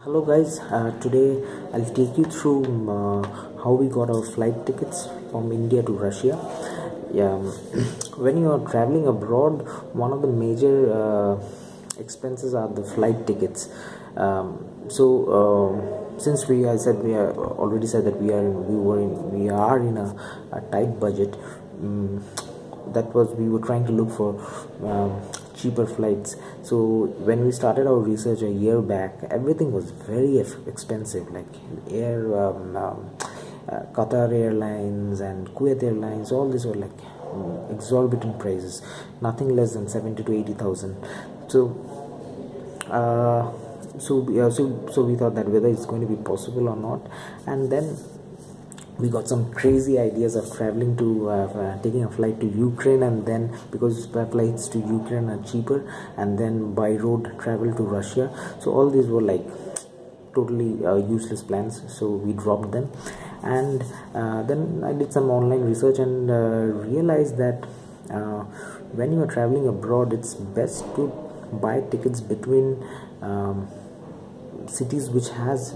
Hello guys, today I'll take you through how we got our flight tickets from India to Russia. Yeah, when you are traveling abroad, one of the major expenses are the flight tickets. Since we already said that we are in a tight budget. We were trying to look for cheaper flights. So when we started our research a year back, everything was very expensive, like Qatar Airlines and Kuwait Airlines. All these were like exorbitant prices, nothing less than 70 to 80,000. So we thought that whether it's going to be possible or not, and then we got some crazy ideas of traveling to taking a flight to Ukraine, and then because flights to Ukraine are cheaper, and then by road travel to Russia. So all these were like totally useless plans, so we dropped them. And then I did some online research and realized that when you are traveling abroad, it's best to buy tickets between cities which has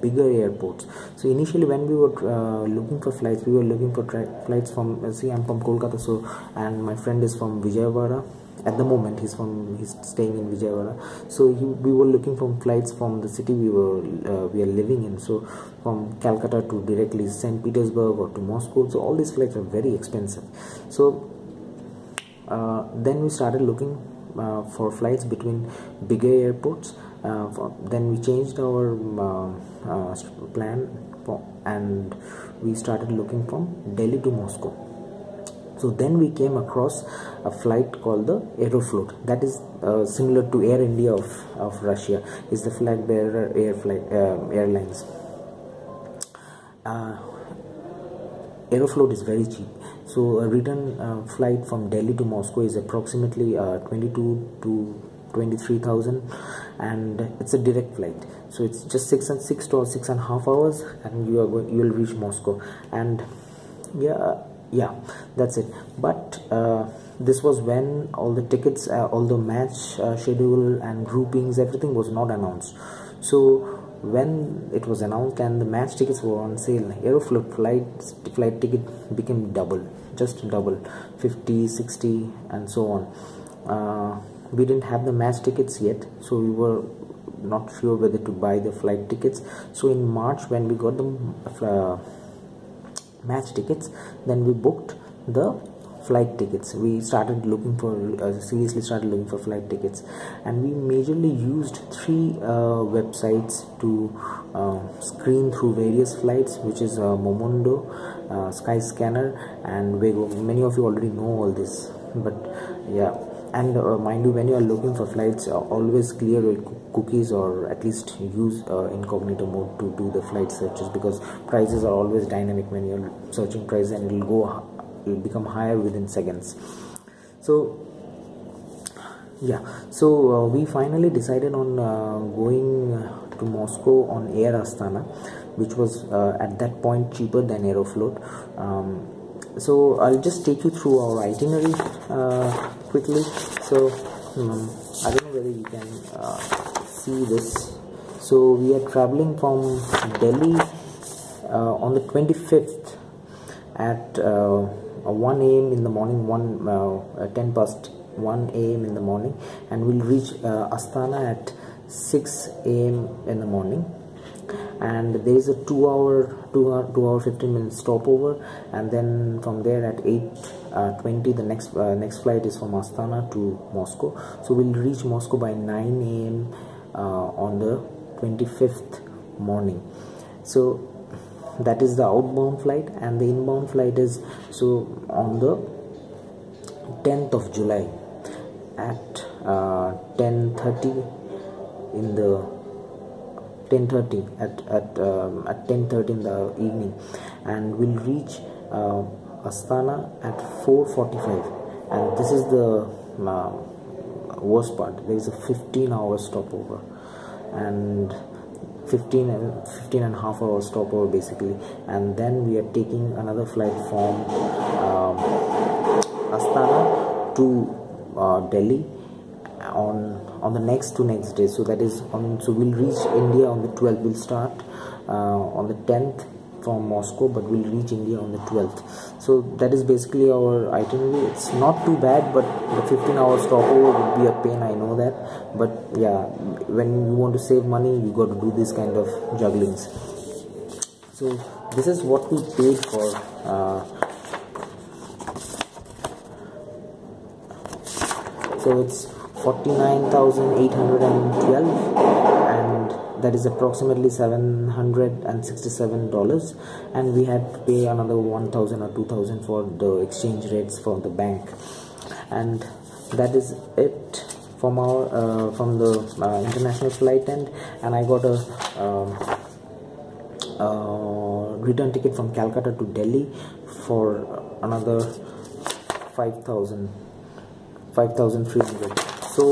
bigger airports. So initially when we were looking for flights, we were looking for flights from I'm from Kolkata, and my friend is from Vijayawada. At the moment he's staying in Vijayawada, so we were looking for flights from the city we are living in, so from Calcutta to directly St. Petersburg or to Moscow. So all these flights are very expensive. So then we started looking for flights between bigger airports. Then we changed our plan and we started looking from Delhi to Moscow. So then we came across a flight called the Aeroflot, that is similar to Air India of Russia, is the flag bearer airlines. Aeroflot is very cheap. So a return flight from Delhi to Moscow is approximately 22 to 23,000, and it's a direct flight. So it's just 6 to 6.5 hours, and you will reach Moscow. And yeah, that's it. But this was when all the tickets, all the match schedule and groupings, everything was not announced. So when it was announced and the match tickets were on sale, Aeroflot flight ticket became just double, 50, 60 and so on. We didn't have the match tickets yet, so we were not sure whether to buy the flight tickets. So in March, when we got the match tickets, then we booked the flight tickets. We started looking for seriously started looking for flight tickets, and we majorly used 3 websites to screen through various flights, which is Momondo, Skyscanner and Wego. Many of you already know all this, but yeah. And mind you, when you are looking for flights, always clear your cookies, or at least use incognito mode to do the flight searches, because prices are always dynamic when you're searching price, and it will become higher within seconds. So yeah, so we finally decided on going to Moscow on Air Astana, which was at that point cheaper than Aeroflot. So I'll just take you through our itinerary quickly. So I don't know whether you can see this. So we are traveling from Delhi on the 25th at 1 a.m. in the morning, 10 past 1 a.m. in the morning, and we'll reach Astana at 6 a.m. in the morning. And there is a 2 hour 15 minute stopover, and then from there at 8:20 the next flight is from Astana to Moscow. So we'll reach Moscow by 9 a.m. On the 25th morning. So that is the outbound flight, and the inbound flight is on the 10th of July at 10:30 in the 10:30 at 10:30 in the evening, and we'll reach Astana at 4:45. And this is the worst part. There is a 15-hour stopover, and 15 and a half hour stopover basically, and then we are taking another flight from Astana to Delhi on the next day. So that is so we'll reach India on the 12th. We'll start on the 10th from Moscow, but we'll reach India on the 12th. So that is basically our itinerary. It's not too bad, but the 15-hour stopover would be a pain, I know that. But yeah, when you want to save money, you got to do this kind of jugglings. So this is what we paid for. So it's 49,812, and that is approximately $767, and we had to pay another 1,000 or 2,000 for the exchange rates from the bank. And that is it from our from the international flight end. And I got a return ticket from Calcutta to Delhi for another 5,300. So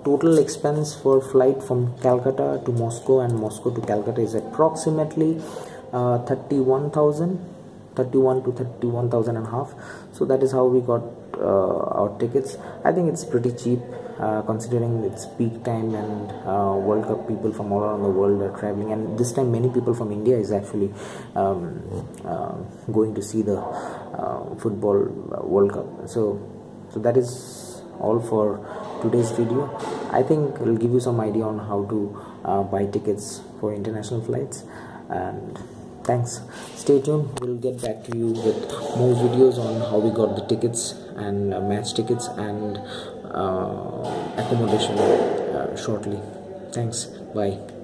total expense for flight from Calcutta to Moscow and Moscow to Calcutta is approximately 31 to 31,000 and a half. So that is how we got our tickets. I think it's pretty cheap considering it's peak time, and World Cup people from all around the world are traveling, and this time many people from India is actually going to see the football World Cup. So that is all for today's video. I think it will give you some idea on how to buy tickets for international flights. And thanks, stay tuned. We'll get back to you with more videos on how we got the tickets and match tickets and accommodation shortly. Thanks, bye.